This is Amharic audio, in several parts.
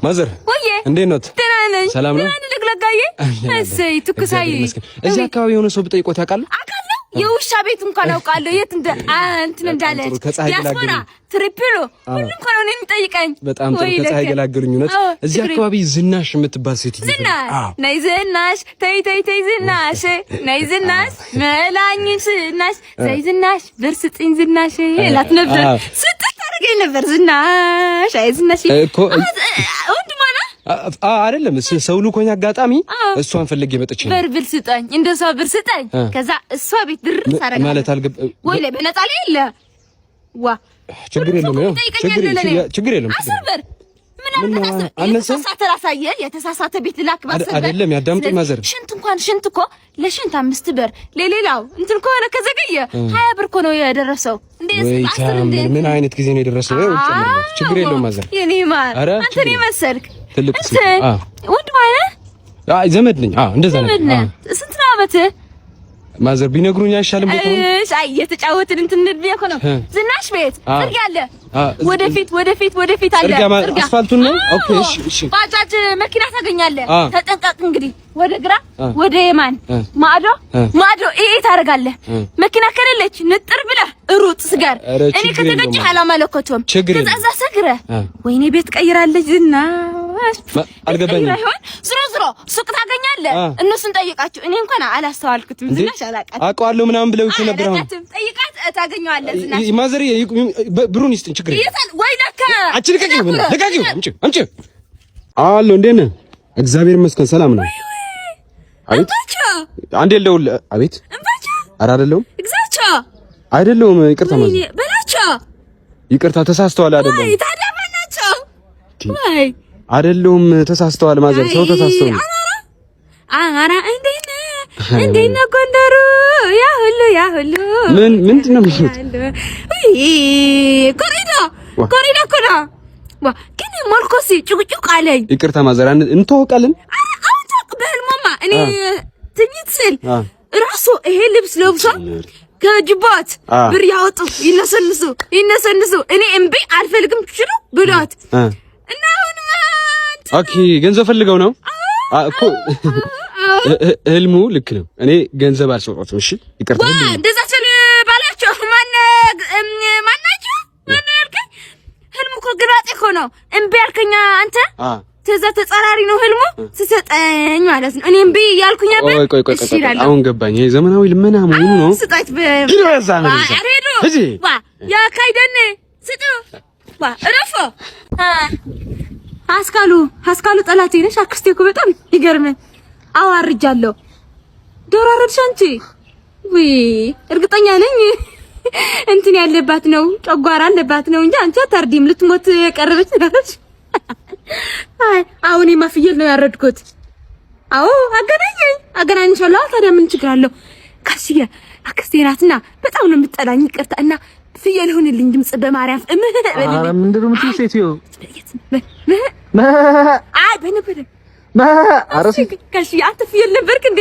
ማዘር እንዴት ነው? ሰላም ነው? እሰይ ትኩሳይ እዚህ አካባቢ የሆነ ሰው ብጠይቆት ያውቃል? የውሻ ቤት እንኳን አውቃለሁ። የት እንትን እንዳለች ዲያስፖራ ትሪፕሎ ሁሉም እንኳን ነው የሚጠይቀኝ። በጣም ጥሩ ከፀሐይ ገላገሉኝ። እውነት እዚህ አካባቢ ዝናሽ የምትባል ሴት ነይ ዝናሽ ተይ ተይ ተይ ዝናሽ ነይ ዝናሽ መላኝ ዝናሽ ዘይ ዝናሽ ብር ስጥኝ ዝናሽ እላት ነበር። ስጥት አድርገኝ ነበር ዝናሽ አይ ዝናሽ እኮ አይደለም ሰው ልኮኝ አጋጣሚ እሷን ፈልጌ መጥቼ ነው። ብር ስጠኝ እንደሷ ብር ስጠኝ። ከዛ እሷ ቤት ብር ታረጋ ማለት አልገባ ወይ ላይ በነጣ ላይ የለ ዋ ችግር የለም ነው ችግር የለም። አስበር ምን የተሳሳተ ራሳየ የተሳሳተ ቤት ላክ ባሰበር አይደለም ያዳምጡ ማዘር ሽንት እኮ ለሽንት 5 ብር ለሌላው እንትን ከሆነ ከዘገየ 20 ብር እኮ ነው የደረሰው። ምን አይነት ጊዜ ነው የደረሰው? ችግር የለውም ማዘር የኔ ማር አንተ ነህ መሰልክ ትልቅ ወንድ ማለት ዘመድ ነኝ። እንደዛ ነው። ስንት ነው አመት ማዘር ቢነግሩኝ አይሻልም? እሺ እየተጫወትን እንትን እንድል እኮ ነው። ዝናሽ ቤት ጥርግ ያለ ወደፊት አለ ጥርግ አስፋልቱን ነው። ኦኬ እሺ ባጃጅ መኪና ታገኛለህ። ተጠንቀቅ እንግዲህ ወደ ግራ ወደ የማን ማዶ ይሄ ታረጋለህ። መኪና ከሌለች ንጥር ብለህ ሩጥ ስጋር እኔ ከተገጨ አላማለከቶም ተዛዛ ሰግረ ወይኔ ቤት ቀይራለች ዝናሽ አልገባኝም። ዝሮ ሱቅ ታገኛለህ። እነሱን ጠይቃቸው። እኔ እንኳን አላስተዋልኩትም። ዝናሽ አውቀዋለሁ ምናምን ብለው ነበር። አሁን ጠይቃት ታገኘዋለህ። ዝናሽ ማዘር ብሩን ይስጥኝ ችግር ወይ ለካ አንቺ ልቀቂው አምጪ አሎ እንዴት ነህ? እግዚአብሔር ይመስገን ሰላም ነው። አቤት አንዴ ልደውል። አቤት ኧረ አይደለሁም አይደለሁም ይቅርታ ማዘር በላቸው። ይቅርታ ተሳስተዋል። አይደለም ታዲያ በላቸው ወይ አይደለሁም ተሳስተዋል ማዘር ሰው ተሳስተው ነው። አራ እንዴት ነው ጎንደሩ? ያ ሁሉ ምንድን ነው የሚሉት? ኮሪዶ እኮ ነው ግን ሞልኮሲ ጭቁጭቅ አለኝ። ይቅርታ ማዘር እንተዋወቃለን። በህልማማ እኔ ትኝት ስል ራሱ ይሄ ልብስ ለብሶ ከጅባት ብር ያወጡ ይነሰንሱ እኔ እምቢ አልፈልግም ትችሉ ብሏት እና አሁን ኦኬ ገንዘብ ፈልገው ነው እኮ ህልሙ ልክ ነው። እኔ ገንዘብ አልሰጠሁትም። እሺ ይቅርታ እንደዛ ስል ባላችሁ ማናችሁ ያልከኝ ህልሙ እኮ ግላጤ እኮ ነው። እምቢ ያልከኝ አንተ ተዛ ተጻራሪ ነው ህልሙ ስሰጠኝ ማለት ነው። እኔ እምቢ ያልኩኝ ነበር። ቆይ አሁን ገባኝ። ይሄ ዘመናዊ ልመና መሆኑ ነው። ስጣት አሬዶ ያ ካይደን ስጡ እረፎ አስካሉ ጠላቴ ነሽ። አክስቴ እኮ በጣም ይገርም አዋርጃለሁ። ዶሮ አረድሽ አንቺ? ወይ እርግጠኛ ነኝ እንትን ያለባት ነው ጨጓራ አለባት ነው እንጂ አንቺ አታርዲም። ልትሞት የቀረበች ነች። አሁን ፍየል ነው ያረድኩት። አዎ አገናኝሻለሁ። ታዲያ ምን ችግር አለው? ካሽየ አክስቴ ናትና በጣም ነው የምትጠላኝ። ይቅርታ እና ፍየል ሆነልኝ ድምጽ በማርያም ኧረ ምንድን ነው የምትይው ሴትዮ? አይ በነበረ አረሲ ካሽየ አንተ ፍየል ነበርክ እንዴ?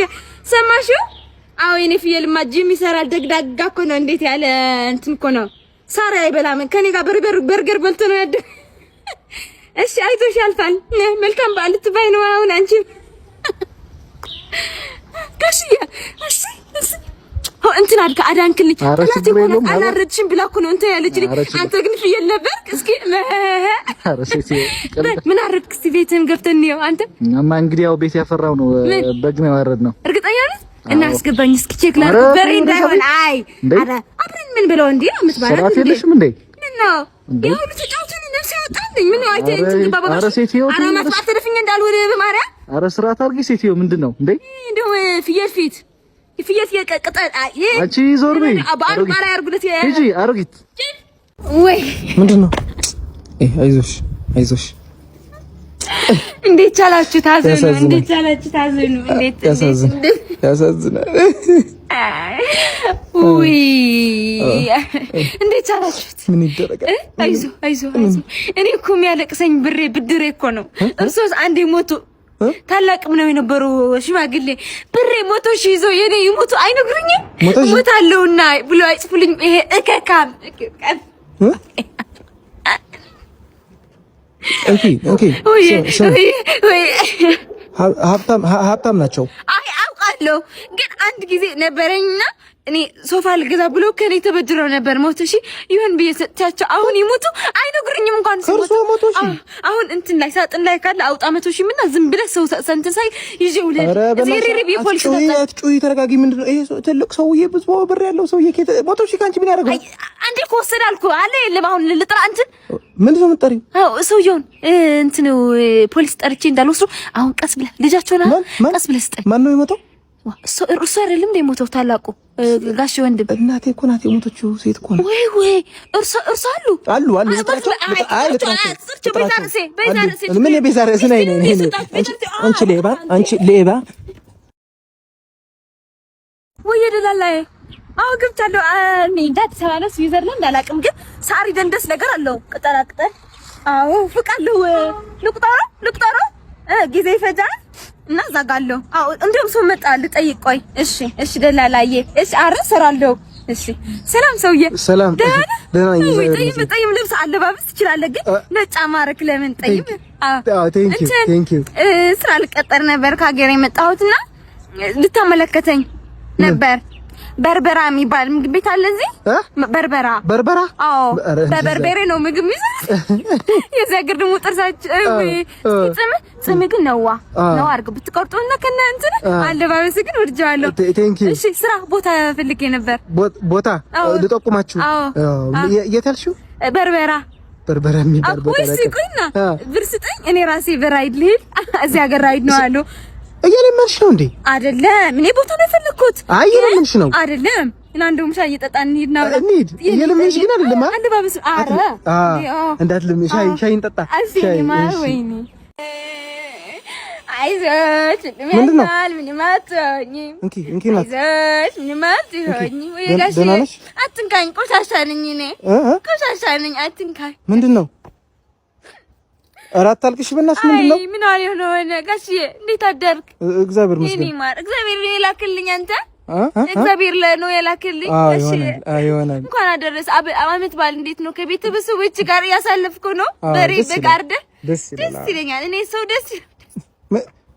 ሰማሽው? አዎ የኔ ፍየልማ ጂም ይሰራል። ደግዳጋ እኮ ነው። እንዴት ያለ እንትን እኮ ነው። ሳራ አይበላም ከኔ ጋር በርገር በልቶ ነው ያደ። እሺ አይዞሽ ያልፋል። መልካም በዓል ልትባይ ነው አሁን አንቺ ካሽያ? እሺ እንትን አዳንክልኝ እናቴ እኮ ነው አላረድሽም ብላ እኮ ነው እንትን ያለችልኝ። አንተ ግን ፍየል ነበርክ። እስኪ ምን አረድክ? እስኪ ቤትህን ገብተን ነው አንተ እማ እንግዲህ ያው ቤት ያፈራው ነው በግ ነው ያረድነው። እርግጠኛ ነህ? እና አስገባኝ እስኪ ቼክ ላድርግ። በሬ እንዳይሆን አይ አብረን ምን ብለው እንዴ አምትባረክ ሰራት የለሽም እንዴ? ምን ነው ያው ልትጫውቱኝ ነፍስ ያወጣልኝ። ምን ነው አይተ እንትን ባባ ኧረ ሴትዮ አራማት ተደፍኝ እንዳልወደ በማርያም ኧረ ስራት አድርጊ ሴትዮ። ምንድነው እንዴ? እንደው ፍየል ፊት ቅጠል አንቺ ዞር በይ። ባራ ያርጉለት ሂጂ አርጊት። ወይ ምንድነው? አይዞሽ እንዴት ቻላችሁ ታዘኑ? እንዴት ቻላችሁ ታዘኑ? እንዴት ያሳዝናል። ውይ እንዴት ቻላችሁት? ምን ይደረጋል? አይዞ እኔ እኮ የሚያለቅሰኝ ብድሬ እኮ ነው። እርሶስ አንዴ ሞቱ ታላቅም ነው የነበሩ ሽማግሌ ብሬ 100,000 ይዞ የኔ ይሞቱ አይነግሩኝም? ሞታለሁና ብሎ አይጽፉልኝ። ይሄ እከካም ኦኬ ሀብታም ናቸው። አይ አውቃለሁ፣ ግን አንድ ጊዜ ነበረኝና እኔ ሶፋ ልገዛ ብሎ ከኔ ተበድረው ነበር። ሞቶ ሺ ይሁን ብዬ ሰጥቻቸው አሁን ይሞቱ አይነግሩኝም እንኳን ሞቶ ሺ አሁን እንትን ላይ ሳጥን ላይ ካለ አውጣ 100 ሺህ ምና ዝም ብለህ ሰው ሰንት ሳይ ይዤው ለሪሪ ፖሊስ ጩይ ተረጋጊ። ምንድነው ይሄ ትልቅ ሰውዬ ብዙ ብር ያለው ሰውዬ ሞቶ ሺ ካንቺ ምን ያደርጋል? አንዴ ከወሰደ አልኩ አለ የለም። አሁን ልጥራ እንትን ምንድነው የምትጠሪው? ሰውዬውን እንትን ፖሊስ ጠርቼ እንዳልወስዱ አሁን ቀስ ብለህ ልጃቸውና ቀስ ብለህ ስጠኝ። ማን ነው የሞተው? እርሱ አይደለም እንደ ሞተው ታላቁ ጋሽ ወንድም። እናቴ እኮ ናት የሞተችው ሴት እኮ ነው። ወይ እርሱ አሉ ምን የቤዛ ርዕስ ነኝ ነኝ አንቺ ሌባ ወይ ደላላዬ። አዎ ገብቻለሁ። እኔ አዲስ አበባ ነው ስዊዘርላንድ አላውቅም፣ ግን ሳሪ ደንደስ ነገር አለው ቅጠላ ቅጠል። አዎ ፍቃለሁ። ልቁጠረው ጊዜ ይፈጃል እና ዘጋለሁ። አዎ እንደውም ሰው መጣ ልጠይቅ። ቆይ እሺ ደላላዬ እሺ አረሰራለሁ። እሺ ሰላም ሰውዬ። ሰላም ደህና ነኝ። ጠይም ልብስ አለባበስ ትችላለህ፣ ግን ነጭ ማረክ ለምን ጠይም? ቴንክ ዩ ስራ ልቀጠር ነበር ከሀገር የመጣሁትና ልታመለከተኝ ነበር። በርበራ የሚባል ምግብ ቤት አለ እዚህ። በርበራ? አዎ በበርበሬ ነው ምግብ የሚሰሩት። የዚያ ግር ደግሞ ጥርሳቸው ጽም ግን ነው አድርገው ብትቆርጡና ከነ እንትን አለባበስ ግን ወድጃለሁ። እሺ ስራ ቦታ ፈልጌ ነበር። ቦታ ልጠቁማችሁ? የት ያልሽው? በርበራ የሚባል ቦታ ወይስ ቆይና ብር ስጠኝ፣ እኔ ራሴ በራይድ ልሂድ። እዚህ ሀገር ራይድ ነው አሉ። እየለመንሽ ነው እንዴ? አይደለም፣ እኔ ቦታ ነው የፈለኩት። አይ እየለመንሽ ነው አይደለም? እና እንደውም ሻይ እየጠጣን እንሂድና እንሂድ። እየለመንሽ ግን አይደለም። አለባበስ እንዳትለምኝ። ሻይ እንጠጣ። ሻይ ወይኔ አይዞሽ ምንም አትሆኝም። አይዞሽ ምንም አትሆኝም። ወይ ጋሼ አትንካኝ፣ ቆሻሻ ነኝ እኔ ቆሻሻ ነኝ፣ አትንካኝ። ምንድነው? አራት አልቅሽ በእናትሽ ምንድነው? ምን አለ ነው ጋሼ? እንዴት አደርክ? እግዚአብሔር ይመስገን። እኔ ማር እግዚአብሔር የላክልኝ አንተ እግዚአብሔር ነው የላክልኝ። እሺ አይሆንም። እንኳን አደረሰ። አመት በዓል እንዴት ነው? ከቤተሰቦች ጋር ያሳለፍኩ ነው? በሬ በቃርደ ደስ ይለኛል። እኔ ሰው ደስ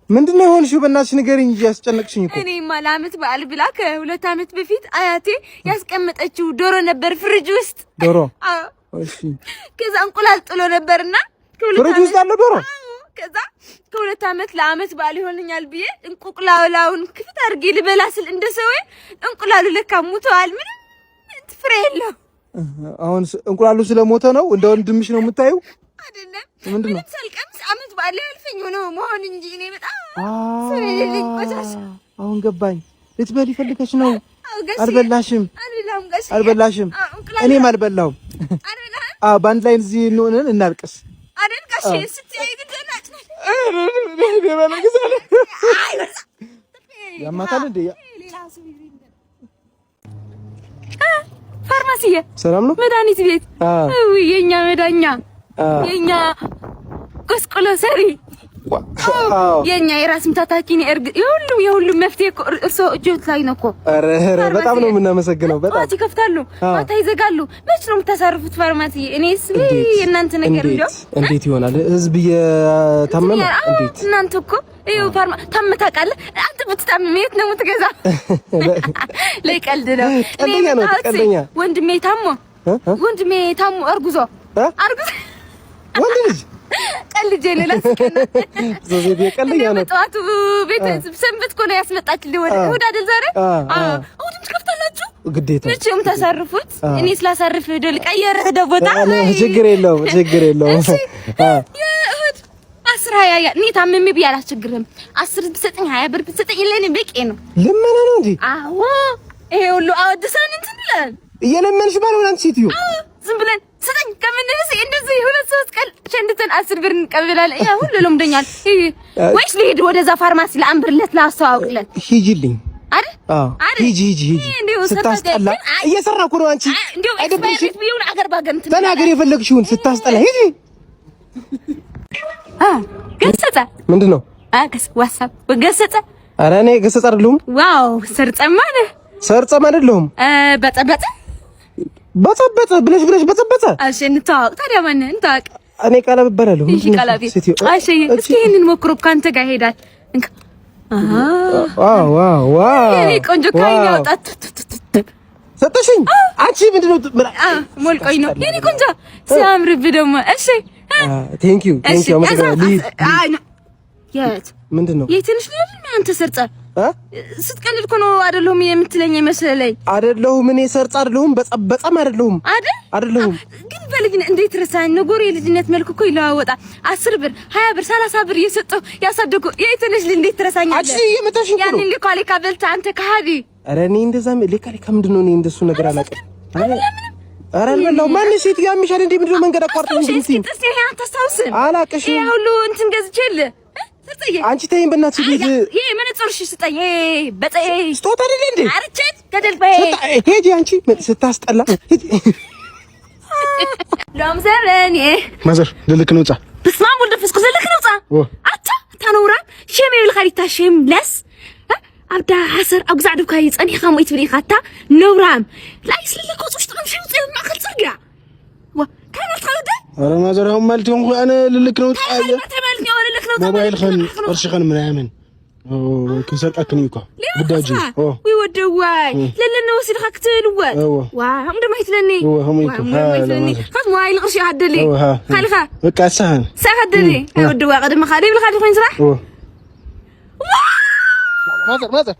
ምንድነው የሆንሽው? በእናትሽ ንገሪኝ እንጂ ያስጨነቅሽኝ እኮ። እኔማ ለአመት በዓል ብላ ከ2 አመት በፊት አያቴ ያስቀመጠችው ዶሮ ነበር ፍሪጅ ውስጥ። ዶሮ? አዎ። እሺ። ከዛ እንቁላል ጥሎ ነበርና ፍሪጅ ውስጥ አለ ዶሮ። ከዛ ከ2 አመት ለአመት በዓል ይሆነኛል ብዬ እንቁላላውን ክፍት አድርጌ ልበላ ስል እንደሰው እንቁላሉ ለካ ሙተዋል። ምንም ፍሬ የለው። አሁን እንቁላሉ ስለሞተ ነው እንደ ወንድምሽ ነው የምታየው? አይደለም። ምንድነው? ሳልቀምስ አመት በዓል ያልፈኝ ነው መሆን እንጂ እኔ በጣም ስለሌለኝ ቆሻሻ። አሁን ገባኝ። ልትበሊ ፈልገሽ ነው? አልበላሽም? አልበላሽም። እኔም አልበላሁም። በአንድ ላይ እዚህ እንሆንን እናልቅስ። አደንቃሽ ስትይ ግደናጭ ነው። ያማታል እንዴ? ፋርማሲዬ ሰላም ነው? መድኃኒት ቤት የኛ መዳኛ የኛ ቆስቆሎ ሰሪ የኛ የራስ ምታታኪኒ የሁሉም መፍትሄ እርሶ እጆት ላይ ነው እኮ። ኧረ በጣም ነው የምናመሰግነው። በጣም ማታ ይከፍታሉ፣ ማታ ይዘጋሉ። መች ነው የምታሳርፉት ፋርማሲ? እኔስ የእናንተ ነገር እንዴት ይሆናል? ህዝብ እየታመመ እንዴት? እናንተ እኮ ይኸው ታመህ ታውቃለህ? አንተ ብትታመም የት ነው የምትገዛው? ላይ ቀልድ ነው። ቀልደኛ ወንድሜ ታሞ አርጉዞ ወንድ ልጅ ቀልጄ ለላስከነ ዘዘዴ ቀልኛ ነው። ጠዋቱ ቤት ሰንበት እኮ ነው ያስመጣችልኝ። ወደ እሑድ አይደል ዛሬ? እሑድም ትከፍታላችሁ ግዴታ። መቼም ታሳርፉት። እኔ ስላሳርፍ ደል ቀየረ ቦታ ችግር የለውም። የእሑድ 10 እኔ ታመሜ ብዬ አላስቸግርም። 10 ብትሰጠኝ 20 ብር ብትሰጠኝ ለኔ በቂ ነው። ልመና ነው እንዴ? አዎ ይሄ ሁሉ አወድሰን እንትን ብለን እየለመንሽ ባልሆነ አንቺ ሴትዮ ዝም ብለን ስጠኝ ከምንልስ እንደዚህ 2-3 ቀን ሸንድተን 10 ብር እንቀበላለን። ያ ሁሉ ለምደኛል። ወይስ ልሂድ ወደዛ ፋርማሲ ለአንብርለት ላስተዋውቅለት? ሂጂልኝ አይደል? ሂጂ። ስታስጠላ እየሰራኩ ነው። አንቺ አይደብርሽም? ቢሆን አገር ባገን ተናገር የፈለግሽውን። ስታስጠላ ሂጂ። ገሰጸ ምንድን ነው? ዋትስአፕ ገሰጸ። ኧረ እኔ ገሰጸ አይደለሁም። ዋው ሰርጸማ ነህ። ሰርጸማ አይደለሁም። በጠበጠ ብለሽ በጠበጠ። እሺ እንተዋወቅ ታዲያ። ማን እንተዋወቅ? እኔ ቀለብ እባላለሁ። እሺ ቀለብ እሺ እስኪ ይሄንን ሞክሮ ካንተ ጋር ይሄዳል እንካ ዋው የኔ ቆንጆ ካይን ያወጣት ሰጠሽኝ አንቺ ምንድነው ሞልቆኝ ነው የኔ ቆንጆ ሲያምርብህ ደግሞ እሺ ቴንክ ዩ አመሰግናለሁ የት ምንድነው የትንሽ ልጅ አንተ ሰርጻ ስትቀልድ እኮ ነው አይደለሁም የምትለኝ መሰለኝ አይደለሁም እኔ ሰርጻ አይደለሁም በጣም አይደለሁም አይደለሁም ግን በልጅነት እንዴት ረሳኝ ነገር የልጅነት መልኩ እኮ ይለዋወጣል 10 ብር 20 ብር 30 ብር እየሰጠው ያሳደጉ የትንሽ ልጅ እንዴት ትረሳኛለህ አንቺ የመታሽኝ ያን ልካሊካ በልታ አንተ ከሃዲ ኧረ እኔ እንደዛ ልካሊካ ምንድነው እኔ እንደሱ ነገር አላውቅም ኧረ አልበላሁም ማንሽ ሴት ያምሻል እንዴ ምንድነው መንገድ አቋርጠው እንዴ እስቲ ይሄ አታስታውስም አላቅሽም ይሄ ሁሉ እንትን ገዝቼልህ አንቺ ተይኝ በእናትሽ ቤት ይሄ ምን ጽርሽ ስጠኝ በጠይ ስጦታ አይደል እንዴ አርቸት ገደል በይ ሄጂ አንቺ ስታስጠላ ሎም ዘረኔ ማዘር ልልክ ነው ጻ በስማም ወልደ ፍስኩ ዘልክ ነው ጻ አታ ታኖራ ሸም ይብል ኸሪታ ሸም ለስ አብዳ ሐሰር አግዛዕ ድብካ ይጸኒኻ ሞይት ብሪ ኻታ ነውራም ላይስ ለለኮ ጽሽጥ ነው ሸም ጽም ማኸል ጽርጋ ወካናት ኸውደ ኧረ ማዘር አሁን ማለት ይሆን እኔ ልልክ ነው ጻ ተመልክ ነው ልልክ ነው ሞባይል ኸን እርሽኸን ምናምን كسرقكني يكو بداجي ويودواي للنا وسيد خكتلوا واه هم دما يتلني هم يتلني خاص موبايل قرشي هدلي خليها بقى سهل هدلي ودوا قدم خالي بالخالي وين صراح ماذا